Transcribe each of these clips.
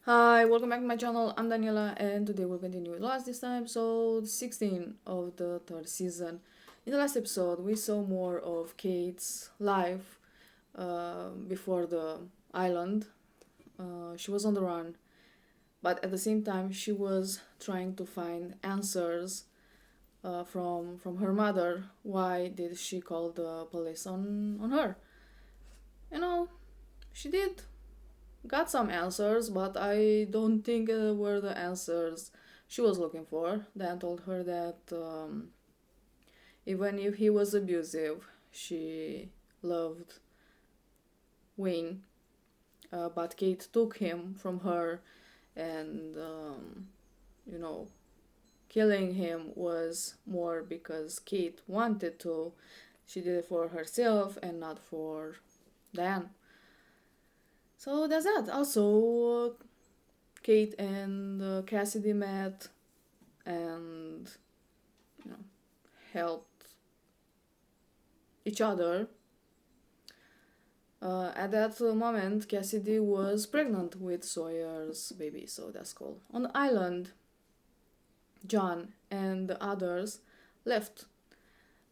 Hi, welcome back to my channel. I'm Daniela, and today we'll continue with last this time, episode 16 of the third season. In the last episode, we saw more of Kate's life before the island. She was on the run, but at the same time, she was trying to find answers from her mother. Why did she call the police on her? You know, she did got some answers, but I don't think were the answers she was looking for. Dan told her that even if he was abusive, she loved Wayne, but Kate took him from her, and you know, killing him was more because Kate wanted to. She did it for herself and not for Dan. So that's that. Also, Kate and Cassidy met and you know helped each other. At that moment, Cassidy was pregnant with Sawyer's baby, so that's cool. On the island, John and the others left.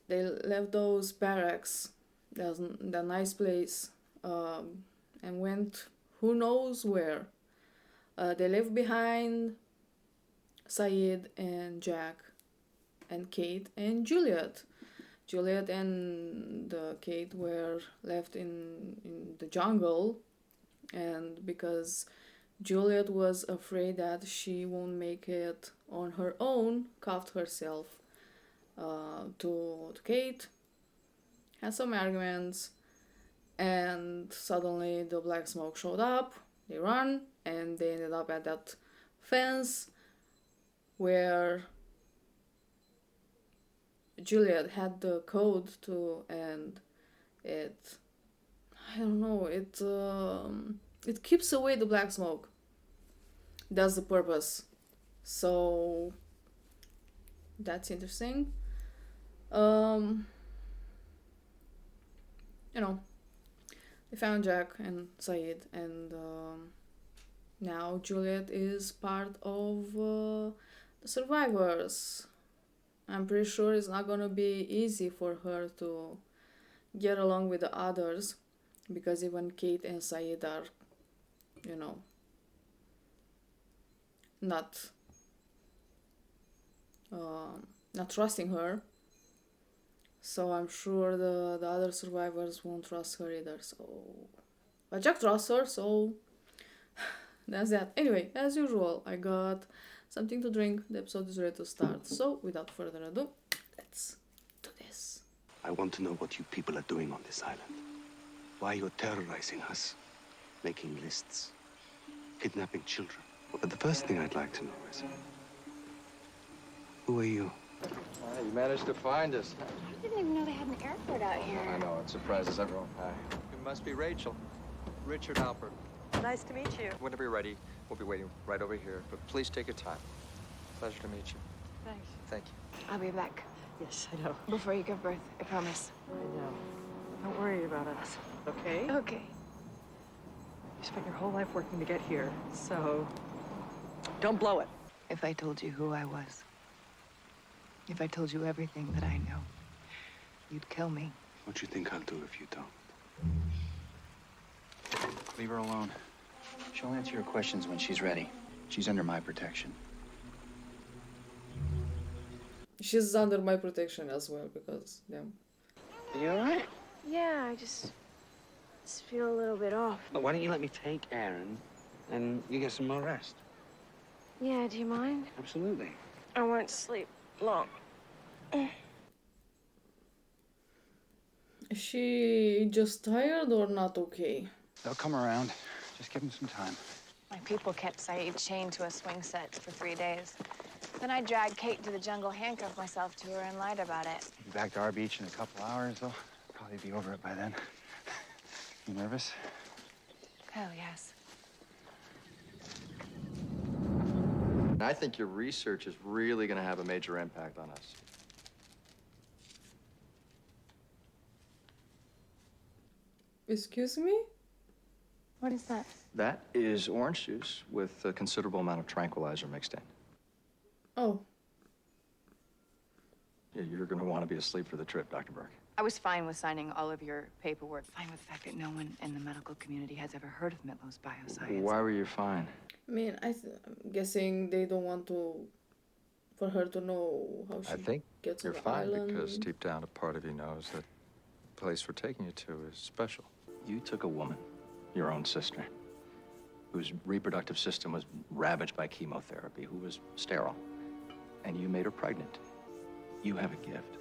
They left those barracks, that nice place, and went who knows where. They left behind Saeed and Jack and Kate and Juliet. Juliet and Kate were left in the jungle, and because Juliet was afraid that she won't make it on her own, cuffed herself to Kate, had some arguments, and suddenly the black smoke showed up. They run, and they ended up at that fence where Juliet had the code to, and it, I don't know, it keeps away the black smoke. That's the purpose. So that's interesting. Um, you know, they found Jack and Saeed, and now Juliet is part of the survivors. I'm pretty sure it's not gonna be easy for her to get along with the others, because even Kate and Saeed are, you know, not not trusting her. So I'm sure the other survivors won't trust her either. So, but Jack trusts her, so that's that. Anyway, as usual, I got something to drink. The episode is ready to start. So without further ado, let's do this. I want to know what you people are doing on this island. Why you're terrorizing us, making lists, kidnapping children. But the first thing I'd like to know is, who are you? You managed to find us. I didn't even know they had an airport out here. I know, it surprises everyone. Hi. You must be Rachel. Richard Alpert. Nice to meet you. Whenever you're ready, we'll be waiting right over here. But please take your time. Pleasure to meet you. Thanks. Thank you. I'll be back Yes, I know. before you give birth. I promise. I know. Don't worry about us, okay? Okay. You spent your whole life working to get here, so don't blow it. If I told you who I was, if I told you everything that I know, you'd kill me. What you think I'll do if you don't? Leave her alone. She'll answer your questions when she's ready. She's under my protection. She's under my protection as well because damn. You all right? Yeah, I just feel a little bit off. Well, why don't you let me take Aaron and you get some more rest? Yeah, do you mind? Absolutely. I won't sleep long. Is she just tired or not okay? They'll come around. Just give them some time. My people kept Saeed chained to a swing set for 3 days. Then I dragged Kate to the jungle, handcuffed myself to her, and lied about it. Be back to our beach in a couple hours. They'll probably be over it by then. You nervous? Oh, yes. I think your research is really going to have a major impact on us. Excuse me? What is that? That is orange juice with a considerable amount of tranquilizer mixed in. Oh, Yeah, you're going to want to be asleep for the trip, Dr. Burke. I was fine with signing all of your paperwork. Fine with the fact that no one in the medical community has ever heard of Mitlow's bioscience. Why were you fine? I mean, I'm guessing they don't want for her to know how she I think gets you're on the fine island. because deep down a part of you knows that the place we're taking you to is special. You took a woman, your own sister, whose reproductive system was ravaged by chemotherapy, who was sterile, and you made her pregnant. You have a gift.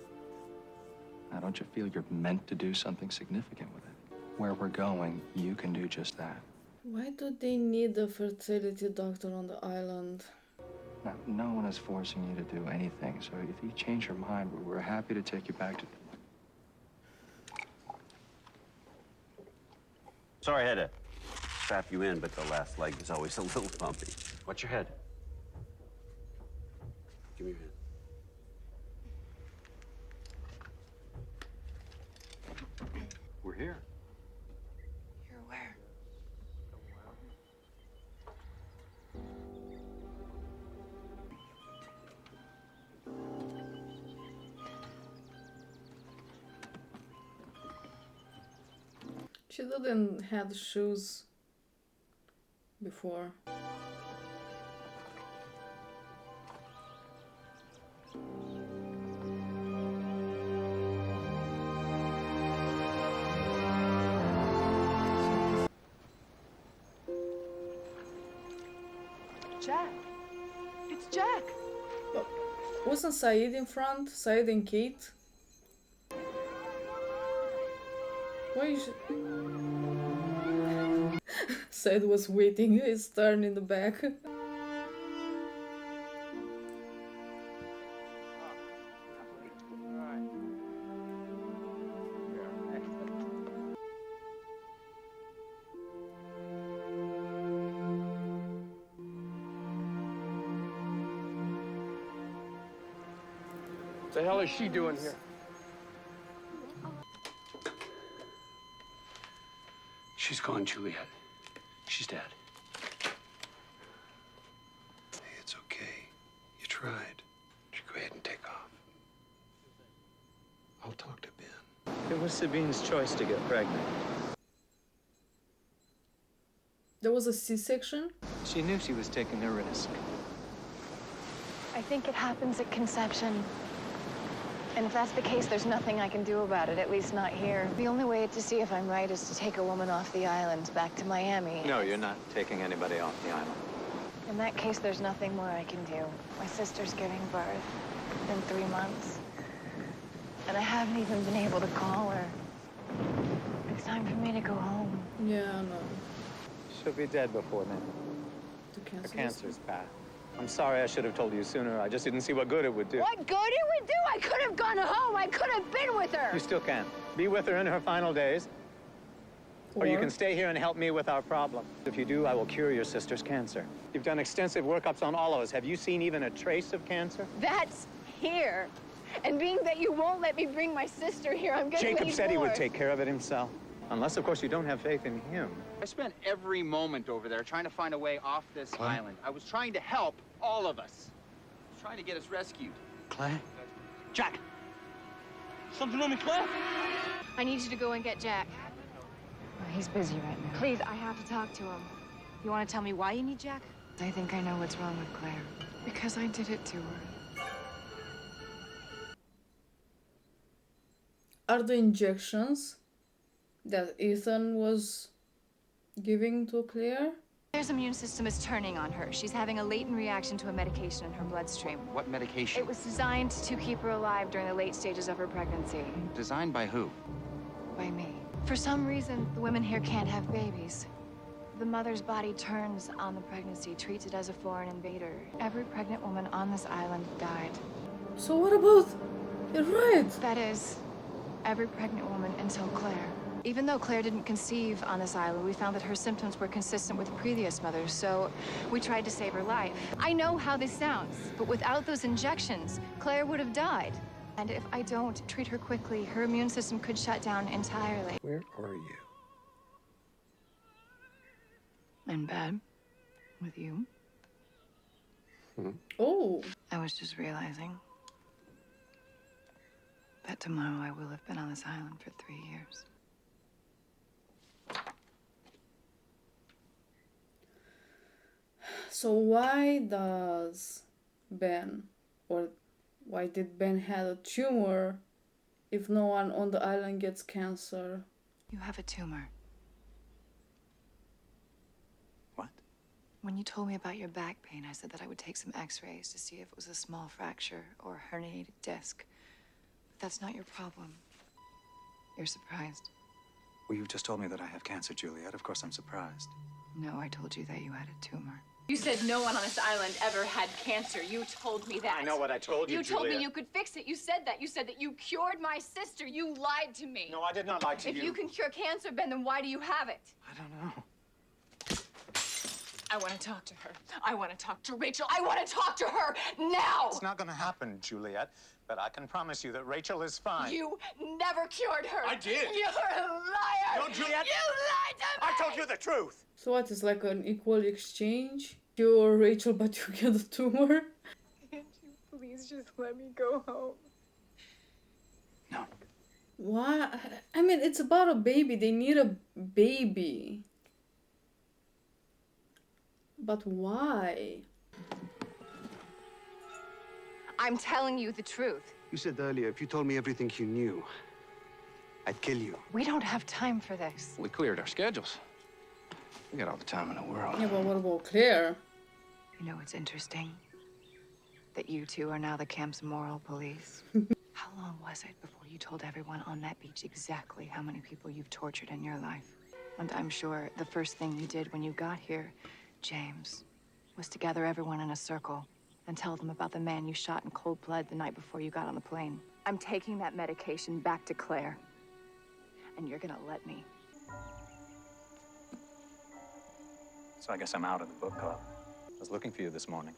Now, don't you feel you're meant to do something significant with it? Where we're going, you can do just that. Why do they need a fertility doctor on the island? Now, no one is forcing you to do anything, so if you change your mind, we're happy to take you back to... Sorry I had to strap you in, but the last leg is always a little bumpy. What's your head? Give me your hand. We're here. You're where? She didn't have shoes before. Jack. It's Jack. But wasn't Said in front? Said and Kate? Why is Said was waiting his turn in the back. What the hell is she doing here? She's gone, Juliet. She's dead. Hey, it's okay. You tried. You go ahead and take off. I'll talk to Ben. It was Sabine's choice to get pregnant. There was a C-section? She knew she was taking a risk. I think it happens at conception. And if that's the case, there's nothing I can do about it, at least not here. The only way to see if I'm right is to take a woman off the island back to Miami. No, you're not taking anybody off the island. In that case, there's nothing more I can do. My sister's giving birth in 3 months. And I haven't even been able to call her. It's time for me to go home. Yeah, no. She'll be dead before then. The Her cancer. cancer's bad. I'm sorry I should have told you sooner. I just didn't see what good it would do. What good it would do? I could have gone home. I could have been with her. You still can. Be with her in her final days. Or you can stay here and help me with our problem. If you do, I will cure your sister's cancer. You've done extensive workups on all of us. Have you seen even a trace of cancer? That's here. And being that you won't let me bring my sister here, I'm gonna Jacob need said he would more. take care of it himself. Unless, of course, you don't have faith in him. I spent every moment over there trying to find a way off this island. I was trying to help all of us. I was trying to get us rescued. Claire? Jack! Something wrong with Claire? I need you to go and get Jack. He's busy right now. Please, I have to talk to him. You want to tell me why you need Jack? I think I know what's wrong with Claire. Because I did it to her. Are the injections that Ethan was giving to Claire? Claire's immune system is turning on her. She's having a latent reaction to a medication in her bloodstream. What medication? It was designed to keep her alive during the late stages of her pregnancy. Designed by who? By me. For some reason, the women here can't have babies. The mother's body turns on the pregnancy, treats it as a foreign invader. Every pregnant woman on this island died. So what about... You're right! That is, every pregnant woman until Claire. Even though Claire didn't conceive on this island, we found that her symptoms were consistent with previous mothers, so we tried to save her life. I know how this sounds, but without those injections, Claire would have died. And if I don't treat her quickly, her immune system could shut down entirely. Where are you? In bed with you. Oh, I was just realizing that tomorrow I will have been on this island for 3 years. so why does Ben, or why did Ben have a tumor if no one on the island gets cancer? You have a tumor. What? When you told me about your back pain, I said that I would take some x-rays to see if it was a small fracture or a herniated disc. But that's not your problem. You're surprised. Well, you've just told me that I have cancer, Juliet. Of course I'm surprised. No, I told you that you had a tumor. You said no one on this island ever had cancer. You told me that. I know what I told you, You told me Juliet. you could fix it. You said that. You said that you cured my sister. You lied to me. No, I did not lie to you. If you can cure cancer, Ben, then why do you have it? I don't know. I want to talk to her. I want to talk to Rachel. I want to talk to her now. It's not going to happen, Juliet. But I can promise you that Rachel is fine. You never cured her. I did. You're a liar. No, Juliet. You lied to me. I told you the truth. So what is like an equal exchange? You're Rachel, but you get a tumor? Can't you please just let me go home? No. Why? I mean, it's about a baby. They need a baby. But why? I'm telling you the truth. You said earlier, if you told me everything you knew, I'd kill you. We don't have time for this. We cleared our schedules. We got all the time in the world. Yeah, but what about Claire? You know what's interesting? That you two are now the camp's moral police. How long was it before you told everyone on that beach exactly how many people you've tortured in your life? And I'm sure the first thing you did when you got here, James, was to gather everyone in a circle and tell them about the man you shot in cold blood the night before you got on the plane. I'm taking that medication back to Claire. And you're gonna let me. So I guess I'm out of the book club. I was looking for you this morning.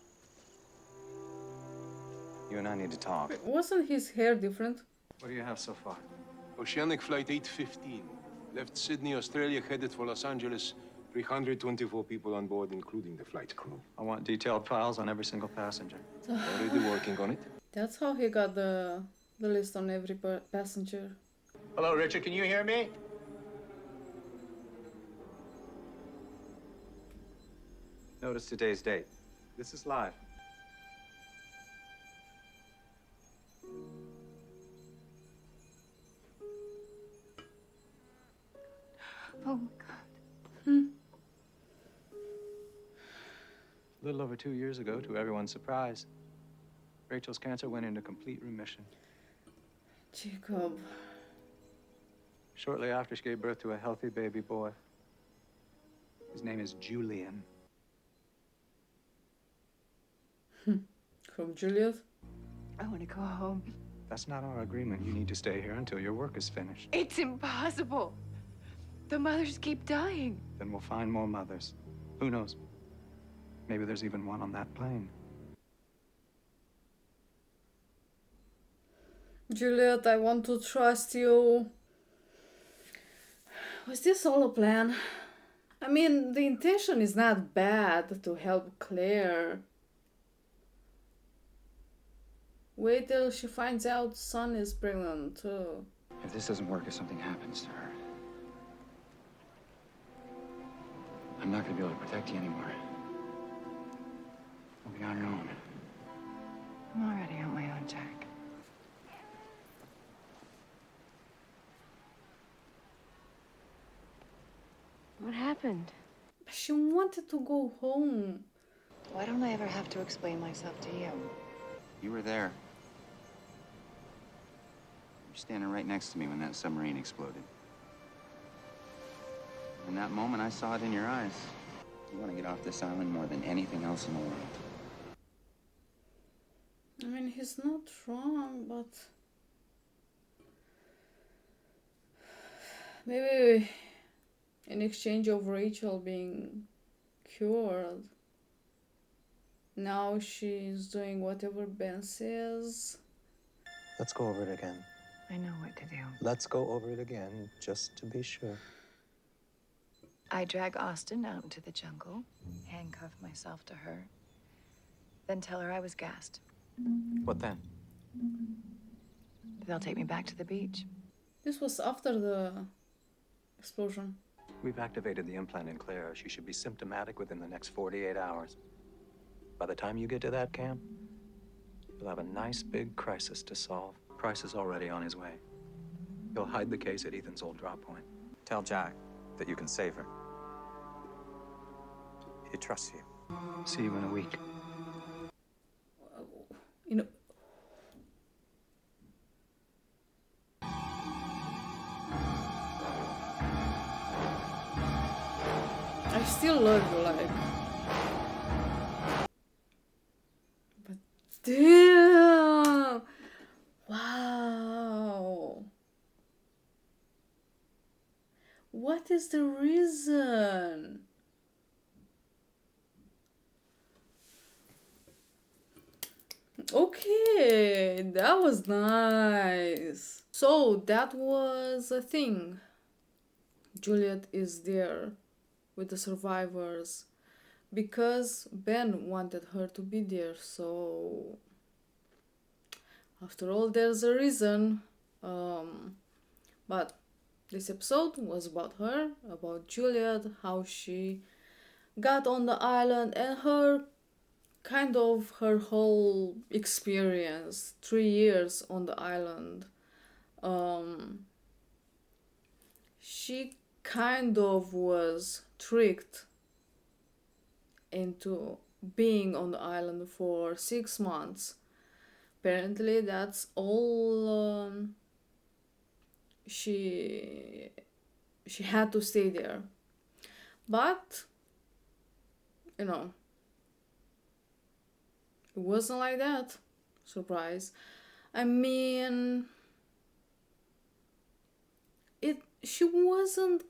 You and I need to talk. Wasn't his hair different? What do you have so far? Oceanic Flight 815. Left Sydney, Australia, headed for Los Angeles. 324 people on board, including the flight crew. I want detailed files on every single passenger. Already working on it. That's how he got the list on every passenger. Hello, Richard. Can you hear me? Notice today's date. This is live. Oh, God. A little over 2 years ago, to everyone's surprise, Rachel's cancer went into complete remission. Jacob. Shortly after, she gave birth to a healthy baby boy. His name is Julian. From Juliet? I want to go home. That's not our agreement. You need to stay here until your work is finished. It's impossible. The mothers keep dying. Then we'll find more mothers. Who knows? Maybe there's even one on that plane. Juliet, I want to trust you. Was this all a plan? I mean, the intention is not bad to help Claire. Wait till she finds out Son is pregnant too. If this doesn't work, if something happens to her, I'm not gonna be able to protect you anymore. You'll be on your own. I'm already on my own, Jack. What happened? She wanted to go home. Why don't I ever have to explain myself to you? You were there. You were standing right next to me when that submarine exploded. In that moment, I saw it in your eyes. You want to get off this island more than anything else in the world. I mean, he's not wrong, but maybe in exchange of Rachel being cured, now she's doing whatever Ben says. Let's go over it again. I know what to do. Let's go over it again, just to be sure. I drag Austin out into the jungle, handcuff myself to her, then tell her I was gassed. What then? They'll take me back to the beach. This was after the explosion. We've activated the implant in Claire. She should be symptomatic within the next 48 hours. By the time you get to that camp, you'll have a nice big crisis to solve. Price is already on his way. He'll hide the case at Ethan's old drop point. Tell Jack that you can save her. He trusts you. See you in a week. You know. I still love you, like. But damn! Wow! What is the reason? Okay, that was nice. So that was a thing. Juliet is there with the survivors because Ben wanted her to be there. So after all, there's a reason. But this episode was about her, about Juliet, how she got on the island, and her whole experience, 3 years on the island. She kind of was tricked into being on the island for 6 months. Apparently that's all she had to stay there. But you know, it wasn't like that. Surprise. I mean, she wasn't,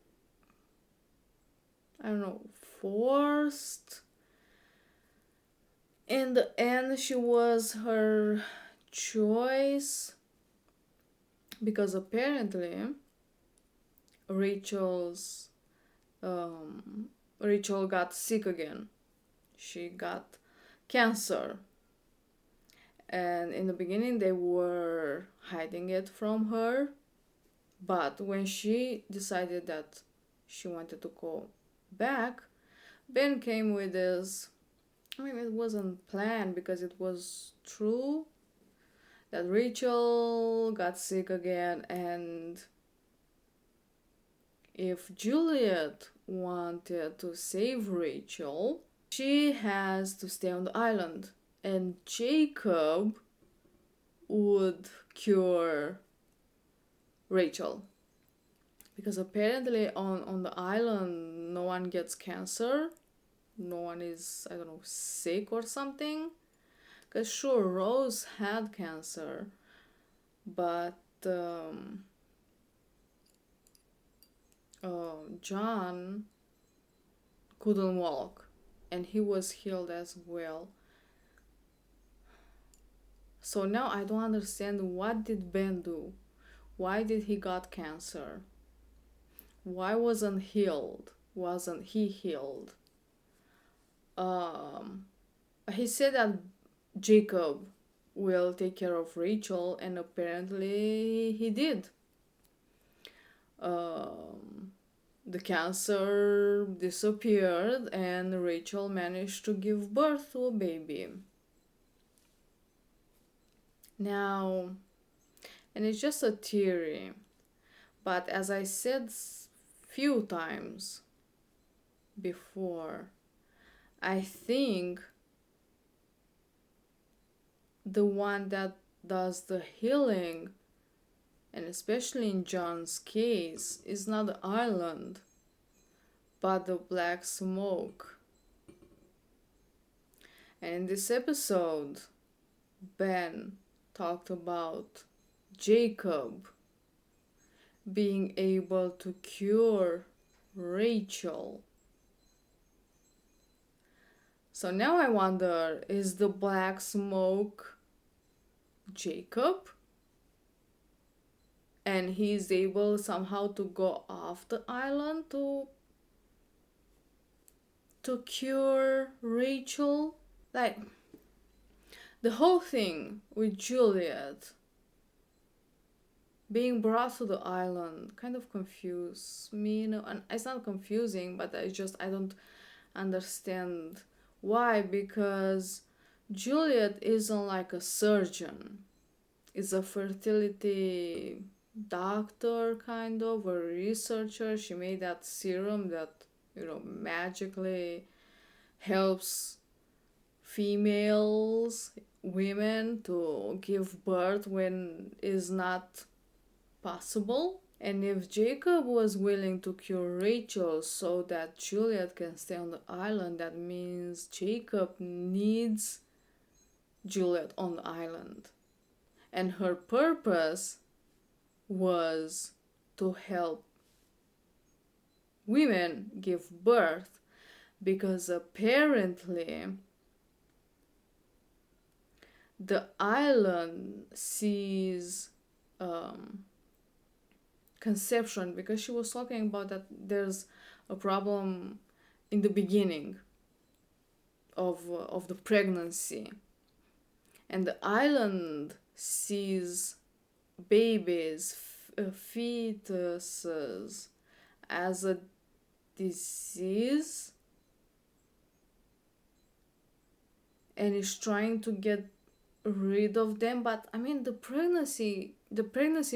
I don't know, forced. In the end, she was her choice because apparently Rachel got sick again. She got cancer. And in the beginning they were hiding it from her, but when she decided that she wanted to go back, Ben came with this. I mean, it wasn't planned because it was true that Rachel got sick again, and if Juliet wanted to save Rachel, she has to stay on the island, and Jacob would cure Rachel. Because apparently on the island no one gets cancer, no one is, I don't know, sick or something. Because sure, Rose had cancer, but John couldn't walk, and he was healed as well. So now I don't understand, what did Ben do? Why did he got cancer? Why wasn't he healed? He said that Jacob will take care of Rachel, and apparently he did. The cancer disappeared and Rachel managed to give birth to a baby. Now, and it's just a theory, but as I said few times before, I think the one that does the healing, and especially in John's case, is not the island, but the black smoke. And in this episode, Ben talked about Jacob being able to cure Rachel. So now I wonder, is the black smoke Jacob? And he's able somehow to go off the island to to cure Rachel. Like, the whole thing with Juliet being brought to the island kind of confused me, you know, and it's not confusing, but I don't understand why, because Juliet isn't like a surgeon. It's a fertility doctor, kind of, a researcher. She made that serum that, you know, magically helps females, women, to give birth when is not possible. And if Jacob was willing to cure Rachel so that Juliet can stay on the island, that means Jacob needs Juliet on the island. And her purpose was to help women give birth, because apparently the island sees conception, because she was talking about that there's a problem in the beginning of the pregnancy, and the island sees babies, fetuses, as a disease, and is trying to get rid of them. But I mean, the pregnancy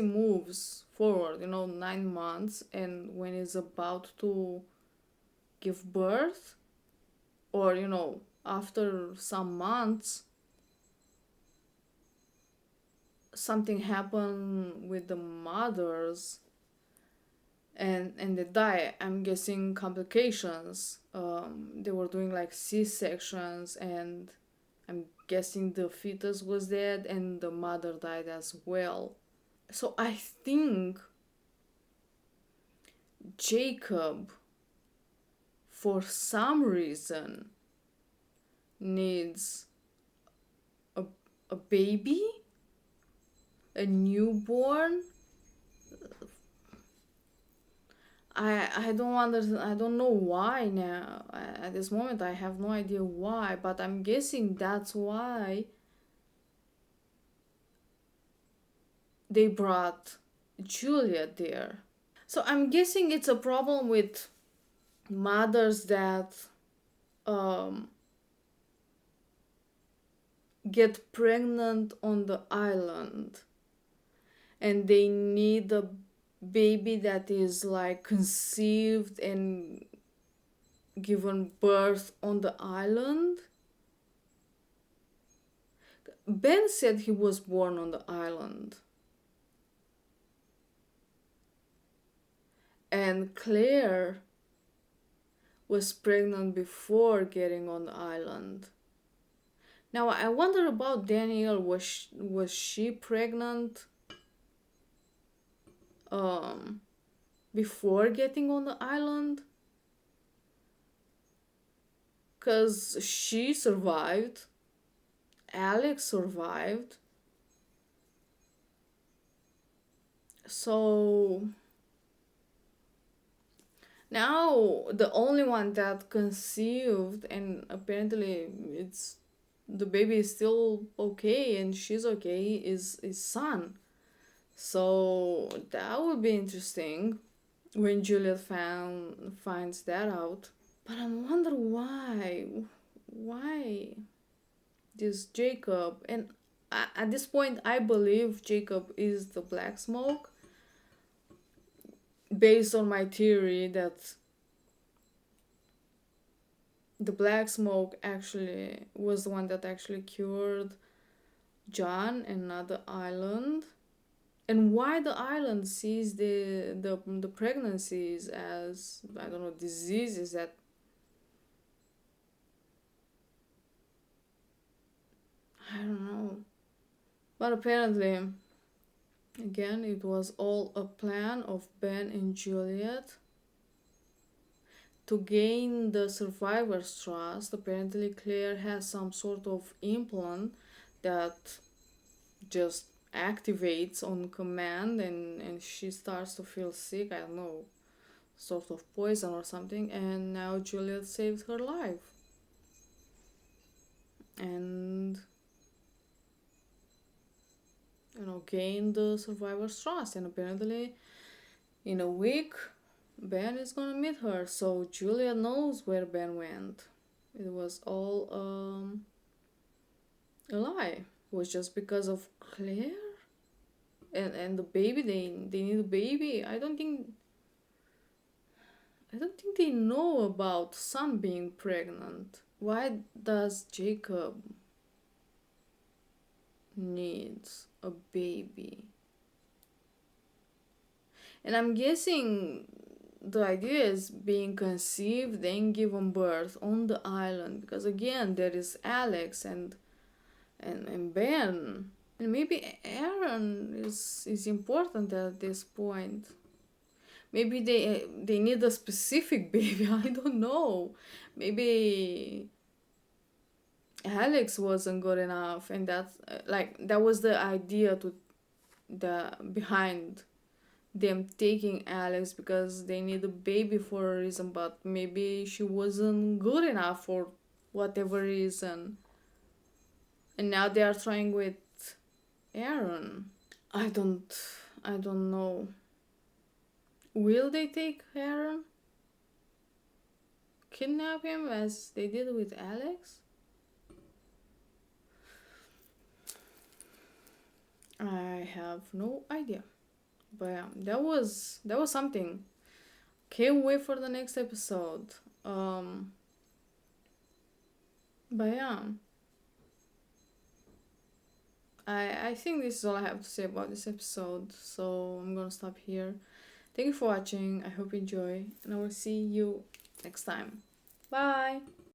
moves forward, you know, 9 months, and when it's about to give birth, or, you know, after some months, something happened with the mothers, and they die. I'm guessing complications. They were doing like C-sections, and I'm guessing the fetus was dead and the mother died as well. So I think Jacob, for some reason, needs a baby, a newborn. I don't understand. I don't know why now. At this moment, I have no idea why, but I'm guessing that's why they brought Julia there. So I'm guessing it's a problem with mothers that get pregnant on the island, and they need a baby that is like conceived and given birth on the island. Ben said he was born on the island, and Claire was pregnant before getting on the island. Now I wonder about Danielle. Was she pregnant before getting on the island? Because she survived, Alex survived, so now the only one that conceived, and apparently it's the baby is still okay and she's okay, is Son. So that would be interesting when Juliet finds that out. But I wonder why this Jacob, and at this point I believe Jacob is the Black Smoke, based on my theory that the Black Smoke actually was the one that actually cured John and not the island. And why the island sees the pregnancies as, I don't know, diseases that I don't know. But apparently, again, it was all a plan of Ben and Juliet to gain the survivor's trust. Apparently, Claire has some sort of implant that just activates on command, and she starts to feel sick. I don't know. sort of poison or something, and now Juliet saved her life. And gained the survivor's trust, and apparently in a week Ben is gonna meet her, so Julia knows where Ben went. It was all a lie. It was just because of Claire and the baby. They need a baby. I don't think they know about Sun being pregnant. Why does Jacob needs a baby? And I'm guessing the idea is being conceived then given birth on the island, because again there is Alex and Ben, and maybe Aaron is important at this point. Maybe they need a specific baby. I don't know. Maybe Alex wasn't good enough, and that's that was the idea to the behind them taking Alex, because they need a baby for a reason, but maybe she wasn't good enough for whatever reason. And now they are trying with Aaron. I don't know. Will they take Aaron? Kidnap him as they did with Alex? I have no idea. But yeah, that was something. Can't wait for the next episode. But yeah, I think this is all I have to say about this episode, so I'm gonna stop here. Thank you for watching. I hope you enjoy, and I will see you next time. Bye.